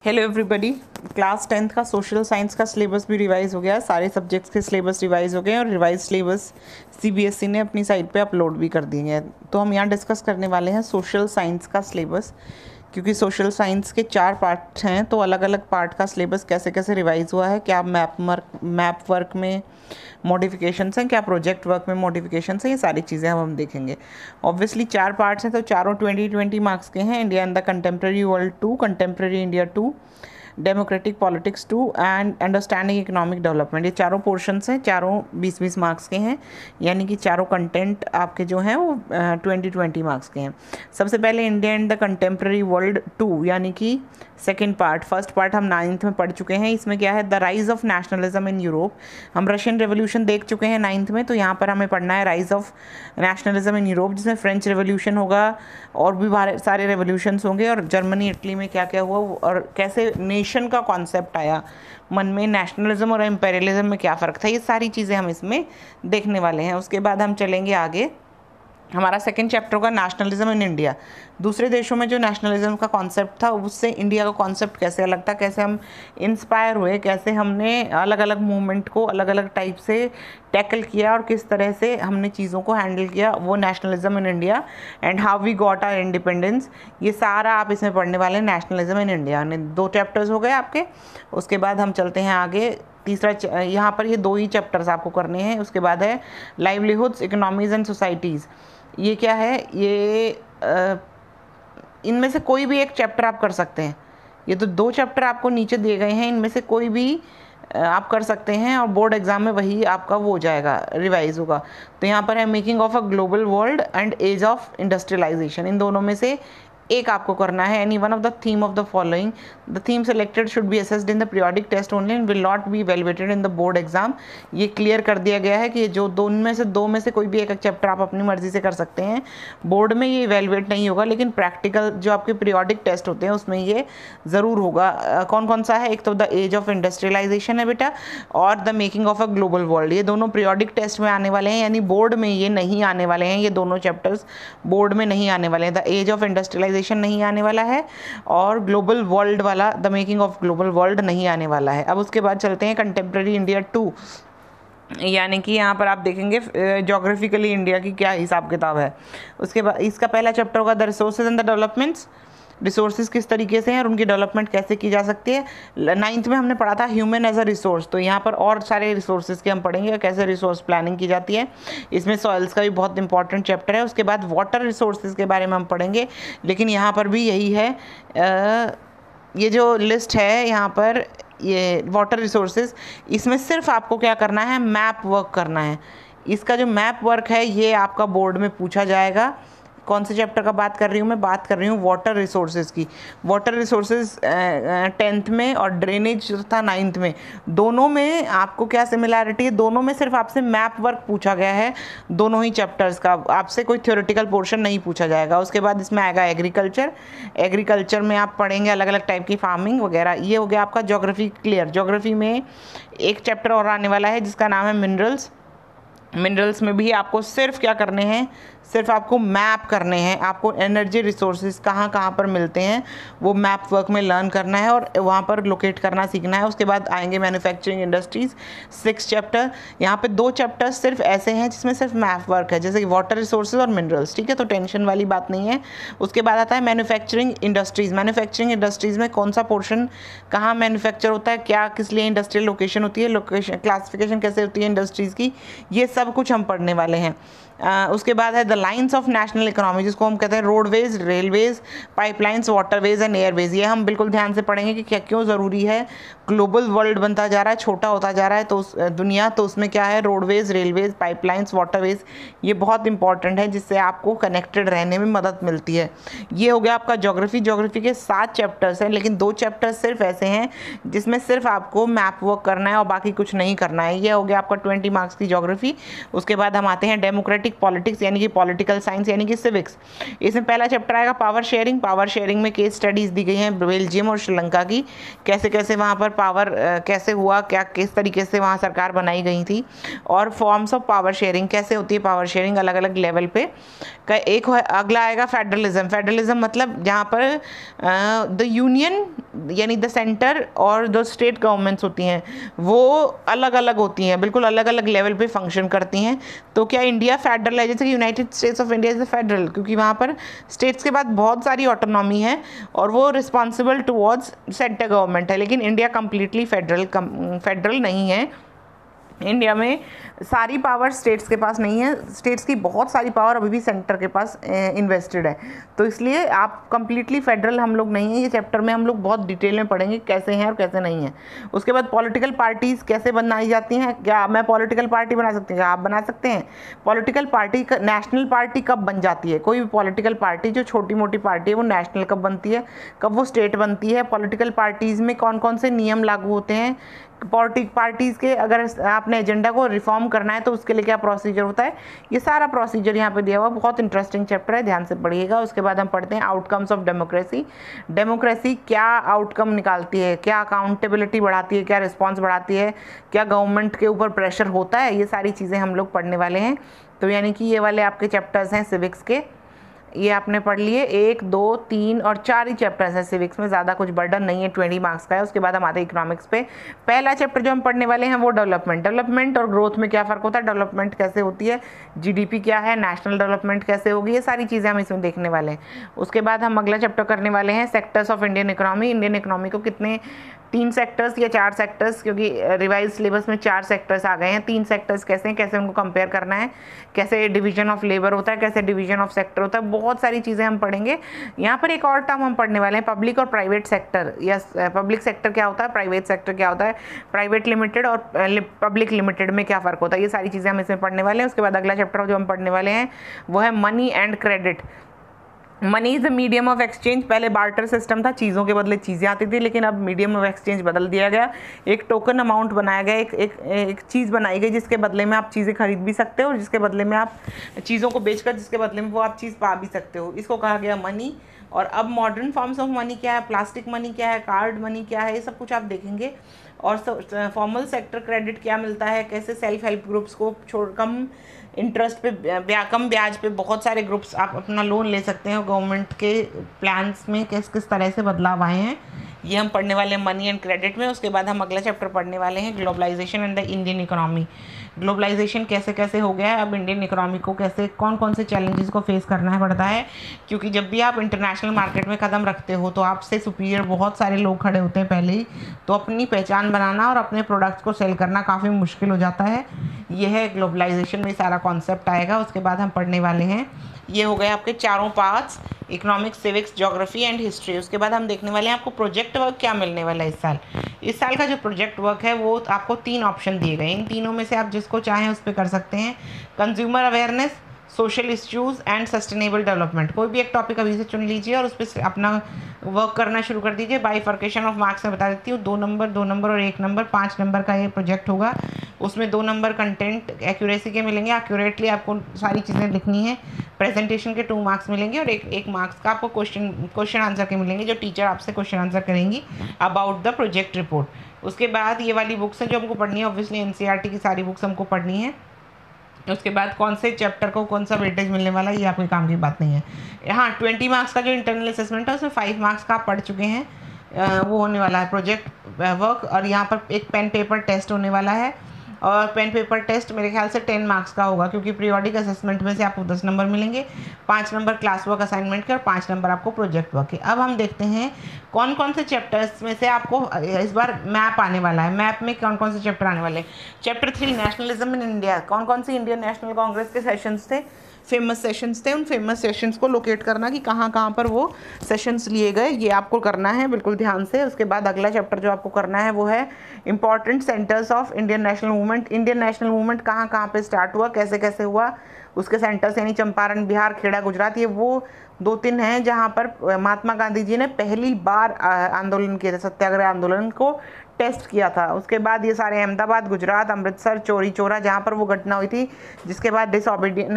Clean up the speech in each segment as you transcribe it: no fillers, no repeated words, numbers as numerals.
Hello everybody. Class 10th का social science का syllabus भी रिवाइज़ हो गया है। सारे सब्जेक्ट्स के सिलेबस रिवाइज़ हो गए हैं और रिवाइज सिलेबस सीबीएसई ने अपनी साइट पे अपलोड भी कर दिए हैं। तो हम यहाँ डिस्कस करने वाले हैं सोशल साइंस का सिलेबस, क्योंकि सोशल साइंस के 4 पार्ट हैं, तो अलग अलग पार्ट का सिलेबस कैसे कैसे रिवाइज़ हुआ है, क्या मैप वर्क में मॉडिफिकेशंस हैं, क्या प्रोजेक्ट वर्क में मॉडिफिकेशंस हैं, ये सारी चीज़ें हम देखेंगे। ऑब्वियसली 4 पार्ट्स हैं, तो चारों 20-20 मार्क्स के हैं। India in the contemporary world 2, contemporary India 2, democratic politics 2 and understanding economic development. ये चारों पोर्शंस हैं, चारों 20-20 मार्क्स के हैं, यानी कि चारों कंटेंट आपके जो हैं वो 20-20 मार्क्स के हैं। सबसे पहले India in the contemporary world 2, यानी कि सेकेंड पार्ट। फर्स्ट पार्ट हम 9th में पढ़ चुके हैं। इसमें क्या है, the rise of nationalism in Europe. हम रशियन रेवोल्यूशन देख चुके हैं 9th में, तो यहाँ पर हमें पढ़ना है rise of nationalism in Europe, जिसमें फ्रेंच रेवोल्यूशन होगा और भी सारे रेवोल्यूशंस होंगे, और जर्मनी इटली में क्या क्या हुआ और कैसे नेशन का कॉन्सेप्ट आया मन में, नेशनलिज्म और इम्पेरियलिज्म में क्या फ़र्क था, ये सारी चीज़ें हम इसमें देखने वाले हैं। उसके बाद हम चलेंगे आगे। हमारा सेकंड चैप्टर होगा नेशनलिज्म इन इंडिया। दूसरे देशों में जो नेशनलिज्म का कॉन्सेप्ट था उससे इंडिया का कॉन्सेप्ट कैसे अलग था, कैसे हम इंस्पायर हुए, कैसे हमने अलग अलग मूवमेंट को अलग अलग टाइप से टैकल किया और किस तरह से हमने चीज़ों को हैंडल किया, वो nationalism in India and how we got our independence. ये सारा आप इसमें पढ़ने वाले हैं, नेशनलिज्म इन इंडिया। 2 चैप्टर्स हो गए आपके। उसके बाद हम चलते हैं आगे। तीसरा यहाँ पर ये 2 ही चैप्टर्स आपको करने हैं। उसके बाद है लाइवलीहुड्स, इकोनॉमीज़ एंड सोसाइटीज़। ये क्या है, ये इनमें से कोई भी एक चैप्टर आप कर सकते हैं। ये तो 2 चैप्टर आपको नीचे दिए गए हैं, इनमें से कोई भी आप कर सकते हैं और बोर्ड एग्जाम में वही आपका वो हो जाएगा, रिवाइज होगा। तो यहाँ पर है making of a global world and age of industrialisation. इन दोनों में से एक आपको करना है। Any one of the theme of the following, the theme selected should be assessed in the periodic test only and will not be evaluated in the board exam. ये clear कर दिया गया है कि ये जो दो में से कोई भी एक चैप्टर आप अपनी मर्जी से कर सकते हैं, बोर्ड में ये इवैल्यूएट नहीं होगा, लेकिन प्रैक्टिकल जो आपके पीरियोडिक टेस्ट होते हैं उसमें ये ज़रूर होगा। कौन कौन सा है, एक तो द एज ऑफ इंडस्ट्रियलाइजेशन है बेटा, और the making of a global world. ये दोनों पीरियोडिक टेस्ट में आने वाले हैं, यानी बोर्ड में ये नहीं आने वाले हैं। ये दोनों चैप्टर्स बोर्ड में नहीं आने वाले हैं। द एज ऑफ इंडस्ट्रियलाइजेशन नहीं आने वाला है और ग्लोबल वर्ल्ड वाला, the making of global world, नहीं आने वाला है। अब उसके बाद चलते हैं कंटेम्प्रेरी इंडिया 2, यानी कि यहाँ पर आप देखेंगे ज्योग्राफिकली इंडिया की क्या हिसाब किताब है। उसके बाद इसका पहला चैप्टर होगा the resources and the developments. Resources किस तरीके से हैं और उनकी डेवलपमेंट कैसे की जा सकती है। 9th में हमने पढ़ा था ह्यूमन एज अ रिसोर्स, तो यहाँ पर और सारे रिसोर्सेज के हम पढ़ेंगे, कैसे रिसोर्स प्लानिंग की जाती है। इसमें सॉइल्स का भी बहुत इंपॉर्टेंट चैप्टर है। उसके बाद वाटर रिसोर्सेज के बारे में हम पढ़ेंगे, लेकिन यहाँ पर भी यही है, ये जो लिस्ट है यहाँ पर, ये वाटर रिसोर्सेज, इसमें सिर्फ आपको क्या करना है, मैप वर्क करना है। इसका जो मैप वर्क है ये आपका बोर्ड में पूछा जाएगा। कौन से चैप्टर का बात कर रही हूँ मैं, बात कर रही हूँ वाटर रिसोर्सेज की। वाटर रिसोर्सेज 10th में और ड्रेनेज जो था 9th में, दोनों में आपको क्या सिमिलैरिटी है, दोनों में सिर्फ आपसे मैप वर्क पूछा गया है, दोनों ही चैप्टर्स का। आपसे कोई थ्योरेटिकल पोर्शन नहीं पूछा जाएगा। उसके बाद इसमें आएगा एग्रीकल्चर। एग्रीकल्चर में आप पढ़ेंगे अलग अलग टाइप की फार्मिंग वगैरह। ये हो गया आपका ज्योग्राफी क्लियर। ज्योग्राफी में एक चैप्टर और आने वाला है जिसका नाम है मिनरल्स। मिनरल्स में भी आपको सिर्फ क्या करने हैं, सिर्फ आपको मैप करने हैं। आपको एनर्जी रिसोर्सेज कहाँ कहाँ पर मिलते हैं वो मैप वर्क में लर्न करना है और वहाँ पर लोकेट करना सीखना है। उसके बाद आएंगे मैन्युफैक्चरिंग इंडस्ट्रीज़, 6 चैप्टर। यहाँ पे 2 चैप्टर्स सिर्फ ऐसे हैं जिसमें सिर्फ मैप वर्क है, जैसे कि वाटर रिसोर्सेज और मिनरल्स, ठीक है, तो टेंशन वाली बात नहीं है। उसके बाद आता है मैन्युफैक्चरिंग इंडस्ट्रीज़। मैन्युफैक्चरिंग इंडस्ट्रीज़ में कौन सा पोर्शन कहाँ मैन्युफैक्चर होता है, क्या किस लिए इंडस्ट्रियल लोकेशन होती है, लोकेशन क्लासिफिकेशन कैसे होती है इंडस्ट्रीज़ की, ये सब कुछ हम पढ़ने वाले हैं। उसके बाद है the lines of national economy, जिसको हम कहते हैं roadways, railways, pipelines, waterways and Airways. ये हम बिल्कुल ध्यान से पढ़ेंगे कि क्या क्यों ज़रूरी है। ग्लोबल वर्ल्ड बनता जा रहा है, छोटा होता जा रहा है तो दुनिया, तो उसमें क्या है, रोडवेज, रेलवेज, पाइपलाइंस, वाटरवेज, ये बहुत इंपॉर्टेंट है, जिससे आपको कनेक्टेड रहने में मदद मिलती है। ये हो गया आपका ज्योग्राफी। ज्योग्राफी के 7 चैप्टर्स हैं, लेकिन 2 चैप्टर्स सिर्फ ऐसे हैं जिसमें सिर्फ आपको मैप वर्क करना है और बाकी कुछ नहीं करना है। ये हो गया आपका 20 मार्क्स की ज्योग्राफी। उसके बाद हम आते हैं डेमोक्रेटिक पॉलिटिक्स, यानी कि पॉलिटिकल साइंस यानी कि सिविक्स। इसमें पहला चैप्टर आएगा पावर शेयरिंग। पावर शेयरिंग में केस स्टडीज़ दी गई हैं बेल्जियम और श्रीलंका की, कैसे कैसे वहाँ पर पावर कैसे हुआ, क्या किस तरीके से वहाँ सरकार बनाई गई थी, और फॉर्म्स ऑफ पावर शेयरिंग कैसे होती है पावर शेयरिंग अलग अलग लेवल पे का। एक अगला आएगा फेडरलिज्म। फेडरलिज्म मतलब जहाँ पर द यूनियन यानी द सेंटर और जो स्टेट गवर्नमेंट्स होती हैं वो अलग अलग होती हैं, बिल्कुल अलग अलग लेवल पे फंक्शन करती हैं। तो क्या इंडिया फेडरल है, जैसे कि United states of India is a federal, क्योंकि वहाँ पर स्टेट्स के बाद बहुत सारी ऑटोनॉमी है और वो रिस्पॉन्सिबल टुवर्ड्स सेंटर गवर्नमेंट है, लेकिन इंडिया कम्प्लीटली फेडरल नहीं है। इंडिया में सारी पावर स्टेट्स के पास नहीं है, स्टेट्स की बहुत सारी पावर अभी भी सेंटर के पास इन्वेस्टेड है, तो इसलिए आप कंप्लीटली फेडरल हम लोग नहीं है। ये चैप्टर में हम लोग बहुत डिटेल में पढ़ेंगे कैसे हैं और कैसे नहीं है। उसके बाद पॉलिटिकल पार्टीज़ कैसे बनाई जाती हैं, क्या मैं पॉलिटिकल पार्टी बना सकती हूँ, क्या आप बना सकते हैं। पॉलिटिकल पार्टी नेशनल पार्टी कब बन जाती है, कोई भी पॉलिटिकल पार्टी जो छोटी मोटी पार्टी है वो नेशनल कब बनती है, कब वो स्टेट बनती है, पॉलिटिकल पार्टीज़ में कौन कौन से नियम लागू होते हैं, पार्टीज़ के अगर आपने एजेंडा को रिफॉर्म करना है तो उसके लिए क्या प्रोसीजर होता है, ये सारा प्रोसीजर यहाँ पे दिया हुआ। बहुत इंटरेस्टिंग चैप्टर है, ध्यान से पढ़िएगा। उसके बाद हम पढ़ते हैं आउटकम्स ऑफ डेमोक्रेसी। डेमोक्रेसी क्या आउटकम निकालती है, क्या अकाउंटेबिलिटी बढ़ाती है, क्या रिस्पॉन्स बढ़ाती है, क्या गवर्नमेंट के ऊपर प्रेशर होता है, ये सारी चीज़ें हम लोग पढ़ने वाले हैं। तो यानी कि ये वाले आपके चैप्टर्स हैं सिविक्स के, ये आपने पढ़ लिए। 1, 2, 3 और 4 ही चैप्टर्स हैं सिविक्स में, ज़्यादा कुछ बर्डन नहीं है, 20 मार्क्स का है। उसके बाद हम आते हैं इकोनॉमिक्स पे। पहला चैप्टर जो हम पढ़ने वाले हैं वो डेवलपमेंट और ग्रोथ में क्या फ़र्क होता है, डेवलपमेंट कैसे होती है, जीडीपी क्या है, नेशनल डेवलपमेंट कैसे होगी, ये सारी चीज़ें हम इसमें देखने वाले हैं। उसके बाद हम अगला चैप्टर करने वाले हैं sectors of Indian economy. Indian economy को कितने 3 सेक्टर्स या 4 सेक्टर्स, क्योंकि रिवाइज सिलेबस में 4 सेक्टर्स आ गए हैं। 3 सेक्टर्स कैसे हैं, कैसे उनको कंपेयर करना है, कैसे डिवीजन ऑफ लेबर होता है, कैसे डिवीजन ऑफ सेक्टर होता है, बहुत सारी चीज़ें हम पढ़ेंगे। यहाँ पर एक और टर्म हम पढ़ने वाले हैं पब्लिक और प्राइवेट सेक्टर। या पब्लिक सेक्टर क्या होता है, प्राइवेट सेक्टर क्या होता है, प्राइवेट लिमिटेड और पब्लिक लिमिटेड में क्या फ़र्क होता है, ये सारी चीज़ें हम इसमें पढ़ने वाले हैं। उसके बाद अगला चैप्टर जो हम पढ़ने वाले हैं वो है money and credit. Money is the medium of exchange. पहले बार्टर सिस्टम था, चीज़ों के बदले चीज़ें आती थी, लेकिन अब मीडियम ऑफ एक्सचेंज बदल दिया गया। एक टोकन अमाउंट बनाया गया, एक चीज़ बनाई गई जिसके बदले में आप चीज़ें खरीद भी सकते हो और जिसके बदले में आप चीज़ों को बेचकर जिसके बदले में वो आप चीज़ पा भी सकते हो, इसको कहा गया मनी। और अब मॉडर्न फॉर्म्स ऑफ मनी क्या है, प्लास्टिक मनी क्या है, कार्ड मनी क्या है, ये सब कुछ आप देखेंगे। और फॉर्मल सेक्टर क्रेडिट क्या मिलता है, कैसे सेल्फ हेल्प ग्रुप्स को छोड़ कम इंटरेस्ट पे कम ब्याज पे बहुत सारे ग्रुप्स आप अपना लोन ले सकते हैं, गवर्नमेंट के प्लान्स में किस किस तरह से बदलाव आए हैं, ये हम पढ़ने वाले हैं मनी एंड क्रेडिट में। उसके बाद हम अगला चैप्टर पढ़ने वाले हैं globalisation and the Indian economy. Globalisation कैसे कैसे हो गया है, अब इंडियन इकोनॉमी को कैसे कौन कौन से चैलेंजेस को फेस करना पड़ता है, क्योंकि जब भी आप इंटरनेशनल मार्केट में कदम रखते हो तो आपसे सुपीरियर बहुत सारे लोग खड़े होते हैं पहले ही, तो अपनी पहचान बनाना और अपने प्रोडक्ट्स को सेल करना काफ़ी मुश्किल हो जाता है। यह है ग्लोबलाइजेशन में सारा कॉन्सेप्ट आएगा। उसके बाद हम पढ़ने वाले हैं, ये हो गए आपके चारों parts, economics, civics, geography and history. उसके बाद हम देखने वाले हैं आपको प्रोजेक्ट वर्क क्या मिलने वाला है इस साल। इस साल का जो प्रोजेक्ट वर्क है वो आपको 3 ऑप्शन दिए गए, इन तीनों में से आप जिसको चाहें उस पर कर सकते हैं। Consumer awareness, social issues and sustainable development, कोई भी एक टॉपिक अभी से चुन लीजिए और उस पर अपना वर्क करना शुरू कर दीजिए। बाइफर्केशन ऑफ मार्क्स में बता देती हूँ, 2 नंबर और 1 नंबर, 5 नंबर का ये प्रोजेक्ट होगा। उसमें 2 नंबर कंटेंट एक्यूरेसी के मिलेंगे, एक्यूरेटली आपको सारी चीज़ें लिखनी है। प्रेजेंटेशन के 2 मार्क्स मिलेंगे और एक मार्क्स का आपको क्वेश्चन आंसर के मिलेंगे, जो टीचर आपसे क्वेश्चन आंसर करेंगी अबाउट द प्रोजेक्ट रिपोर्ट। उसके बाद ये वाली बुक्स हैं जो हमको पढ़नी है, ऑब्वियसली एनसीईआरटी की सारी बुक्स हमको पढ़नी है। उसके बाद कौन से चैप्टर को कौन सा वेटेज मिलने वाला है ये आपके काम की बात नहीं है। हाँ, 20 मार्क्स का जो इंटरनल असेसमेंट है उसमें 5 मार्क्स का आप पढ़ चुके हैं, वो होने वाला है प्रोजेक्ट वर्क। और यहाँ पर एक पेन पेपर टेस्ट होने वाला है, और पेन पेपर टेस्ट मेरे ख्याल से 10 मार्क्स का होगा, क्योंकि पीरियोडिक असेसमेंट में से आपको 10 नंबर मिलेंगे, 5 नंबर क्लास वर्क असाइनमेंट के और 5 नंबर आपको प्रोजेक्ट वर्क के। अब हम देखते हैं कौन कौन से चैप्टर्स में से आपको इस बार मैप आने वाला है। मैप में कौन कौन से चैप्टर आने वाले हैं। चैप्टर 3 नेशनलिज्म इन इंडिया, कौन कौन से इंडियन नेशनल कांग्रेस के सेशंस थे, फेमस सेशंस थे, उन फेमस सेशंस को लोकेट करना कि कहाँ कहाँ पर वो सेशंस लिए गए, ये आपको करना है बिल्कुल ध्यान से। उसके बाद अगला चैप्टर जो आपको करना है वो है important centres of Indian national movement. Indian national movement कहाँ कहाँ पे स्टार्ट हुआ, कैसे कैसे हुआ, उसके सेंटर्स यानी चंपारण बिहार, खेड़ा गुजरात, ये वो 2-3 हैं जहाँ पर महात्मा गांधी जी ने पहली बार आंदोलन किया था, सत्याग्रह आंदोलन को टेस्ट किया था। उसके बाद ये सारे अहमदाबाद, गुजरात, अमृतसर, चोरी चौरा जहाँ पर वो घटना हुई थी, जिसके बाद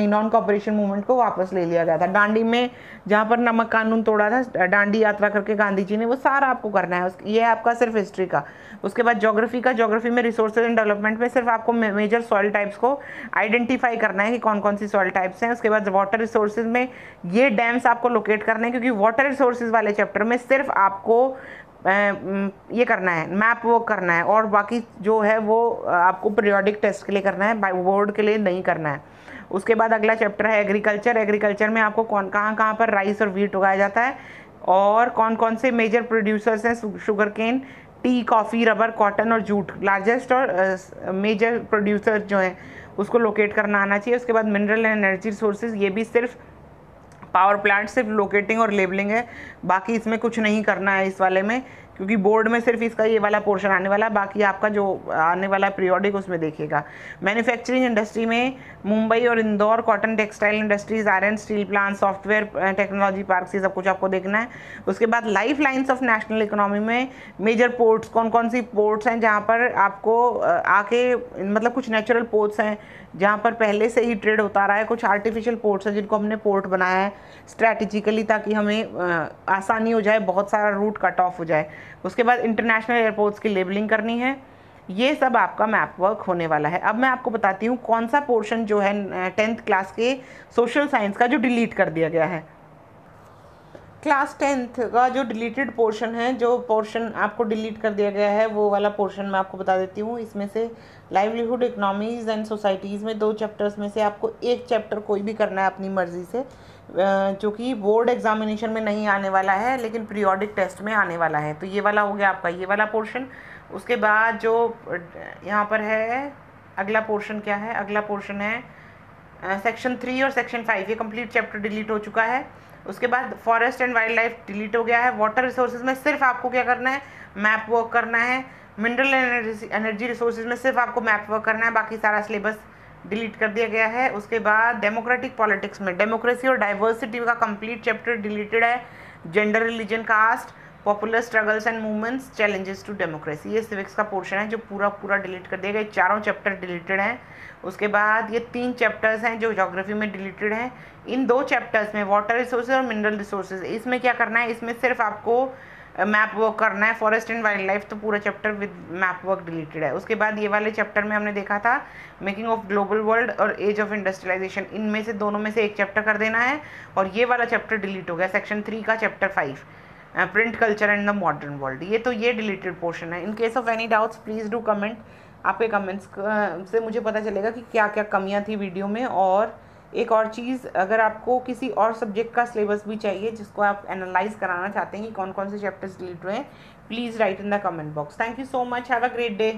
नॉन कॉपरेशन मूवमेंट को वापस ले लिया गया था। दांडी में जहाँ पर नमक कानून तोड़ा था, दांडी यात्रा करके गांधी जी ने, वो सारा आपको करना है। ये है आपका सिर्फ हिस्ट्री का। उसके बाद ज्योग्राफी में रिसोर्सेज एंड डेवलपमेंट में सिर्फ आपको मेजर सॉइल टाइप्स को आइडेंटिफाई करना है कि कौन कौन सी सॉइल टाइप्स हैं। उसके बाद वाटर रिसोर्सेज में ये डैम्स आपको लोकेट करने हैं, क्योंकि वाटर रिसोर्सेज वाले चैप्टर में सिर्फ आपको ये करना है, मैप वर्क करना है, और बाकी जो है वो आपको पीरियोडिक टेस्ट के लिए करना है, बोर्ड के लिए नहीं करना है। उसके बाद अगला चैप्टर है एग्रीकल्चर। एग्रीकल्चर में आपको कहाँ पर राइस और व्हीट उगाया जाता है, और कौन कौन से मेजर प्रोड्यूसर्स हैं, sugar cane, tea, coffee, rubber, cotton और जूट, लार्जेस्ट और मेजर प्रोड्यूसर जो हैं उसको लोकेट करना आना चाहिए। उसके बाद मिनरल एंड एनर्जी रिसोर्सेज, ये भी सिर्फ पावर प्लांट, सिर्फ लोकेटिंग और लेबलिंग है, बाकी इसमें कुछ नहीं करना है इस वाले में, क्योंकि बोर्ड में सिर्फ इसका ये वाला पोर्शन आने वाला है, बाकी आपका जो आने वाला पीरियोडिक उसमें देखिएगा। मैन्युफैक्चरिंग इंडस्ट्री में मुंबई और Indore, cotton textile industries, iron steel plant, software technology park, ये सब कुछ आपको देखना है। उसके बाद life lines of national economy में मेजर पोर्ट्स, कौन कौन सी पोर्ट्स हैं जहाँ पर आपको आके, मतलब कुछ नेचुरल पोर्ट्स हैं जहाँ पर पहले से ही ट्रेड होता रहा है, कुछ आर्टिफिशियल पोर्ट्स हैं जिनको हमने पोर्ट बनाया है स्ट्रैटेजिकली, ताकि हमें आसानी हो जाए, बहुत सारा रूट कट ऑफ हो जाए। उसके बाद इंटरनेशनल एयरपोर्ट्स की लेबलिंग करनी है। ये सब आपका मैप वर्क होने वाला है। अब मैं आपको बताती हूँ कौन सा पोर्शन जो है 10th क्लास के सोशल साइंस का जो डिलीट कर दिया गया है। क्लास 10th का जो डिलीटेड पोर्शन है, जो पोर्शन आपको डिलीट कर दिया गया है, वो वाला पोर्शन मैं आपको बता देती हूँ। इसमें से लाइवलीहुड, इकोनॉमीज़ एंड सोसाइटीज़ में 2 चैप्टर्स में से आपको एक चैप्टर कोई भी करना है अपनी मर्ज़ी से, जो कि बोर्ड एग्जामिनेशन में नहीं आने वाला है लेकिन पीरियोडिक टेस्ट में आने वाला है। तो ये वाला हो गया आपका ये वाला पोर्शन। उसके बाद जो यहाँ पर है अगला पोर्शन क्या है, अगला पोर्शन है सेक्शन 3 और सेक्शन 5, ये कंप्लीट चैप्टर डिलीट हो चुका है। उसके बाद forest and wild life delete हो गया है। वाटर रिसोर्सेज में सिर्फ आपको क्या करना है, मैप वर्क करना है। मिनरल एनर्जी रिसोर्सेज में सिर्फ आपको मैप वर्क करना है, बाकी सारा सिलेबस डिलीट कर दिया गया है। उसके बाद डेमोक्रेटिक पॉलिटिक्स में डेमोक्रेसी और डाइवर्सिटी का कंप्लीट चैप्टर डिलीटेड है। Gender, religion, caste, popular struggles and movements, challenges to democracy, ये सिविक्स का पोर्शन है जो पूरा डिलीट कर दिया गया। 4 चैप्टर डिलीटेड हैं। उसके बाद ये 3 चैप्टर्स हैं जो ज्योग्राफी में डिलीटेड हैं। इन 2 चैप्टर्स में वाटर रिसोर्सेज और मिनरल रिसोर्सेज, इसमें क्या करना है, इसमें सिर्फ आपको मैप वर्क करना है। फॉरेस्ट एंड वाइल्ड लाइफ तो पूरा chapter with map work deleted है। उसके बाद ये वाले चैप्टर में हमने देखा था मेकिंग ऑफ ग्लोबल वर्ल्ड और एज ऑफ इंडस्ट्रियलाइजेशन, इनमें से दोनों में से एक चैप्टर कर देना है, और ये वाला चैप्टर डिलीट हो गया। सेक्शन 3 का chapter 5 print culture and the modern world, ये तो ये डिलीटेड पोर्शन है। In case of any doubts please do comment. आपके कमेंट्स से मुझे पता चलेगा कि क्या क्या कमियां थी वीडियो में। और एक और चीज़, अगर आपको किसी और सब्जेक्ट का सिलेबस भी चाहिए जिसको आप एनालाइज कराना चाहते हैं कि कौन कौन से चैप्टर्स डिलीट हुए हैं, please write in the comment box. Thank you so much, have a great day.